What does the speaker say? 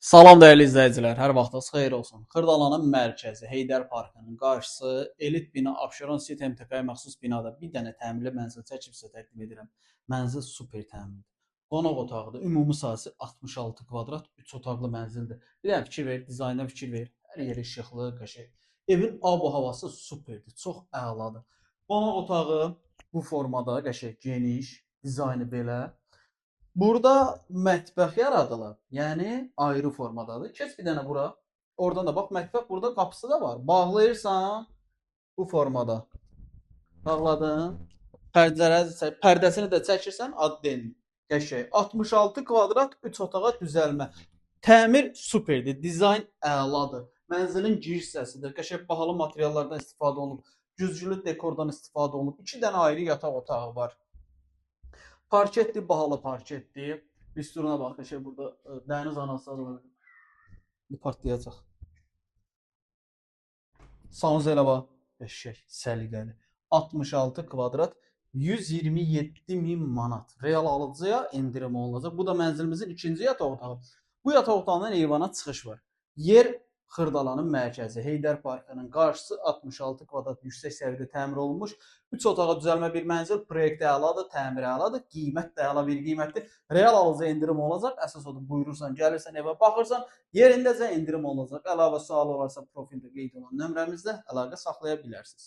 Salam dəyərli izləyicilər, hər vaxtınız xeyir olsun. Xırdalanın mərkəzi Heydər Parkının qarşısı elit bina Abşeron City MTK-ya məxsus binada bir dənə təmirli mənzil çəkib sizə təqdim edirəm. Mənzil super təmirlidir. Qonaq otağıdır. Ümumi sahəsi 66 kvadrat 3 otaqlı mənzildir. Bir dənə fikir ver, dizaynına fikir ver. Hər yeri işıqlı, qəşəng. Evin ab-havası superdir, çox əladır. Qonaq otağı bu formada qəşəng, geniş, dizaynı belə. Burada mətbəx yaradılıb. Yəni ayrı formadadır. Keç bir dənə bura. Oradan da bax mətbəx burada qapısı da var. Bağlayırsan bu formada. Bağladın. Pərdəsini də çəkirsən adden. Qəşəng. 66 kvadrat 3 otağa düzəlmə. Təmir superdir. Dizayn əladır. Mənzilin giriş hissəsidir. Qəşəng bahalı materiallardan istifadə olunub. Güzgülü dekordan istifadə olunub. 2 dənə ayrı yataq otağı var. Parketdir, bahalı parketdir. Üstüne bax, şey burada dəniz anası var. Partlayacaq. Sanuzelə bax. Eşək, səliqəli. 66 kvadrat 127 min manat. Real alıcıya endirim olunacaq. Bu da mənzilimizin ikinci yataq otağı. Bu yataq otağından eyvana çıxış var. Yer Xırdalanın mərkəzi Heydər Parkının qarşısı 66 kvadrat yüksək səviyyədə təmir olunmuş 3 otağa düzəlmə bir mənzil. Proyekt əladır, təmir əladır, qiymət də əla bir qiymətdir. Real alıcı endirim olacaq. Əsas odur, buyurursan, gəlirsən evə baxırsan, yerindəcə endirim olacaq. Əlavə sual olarsa profildə qeyd olan nömrəmizdə əlaqə saxlaya bilərsiniz.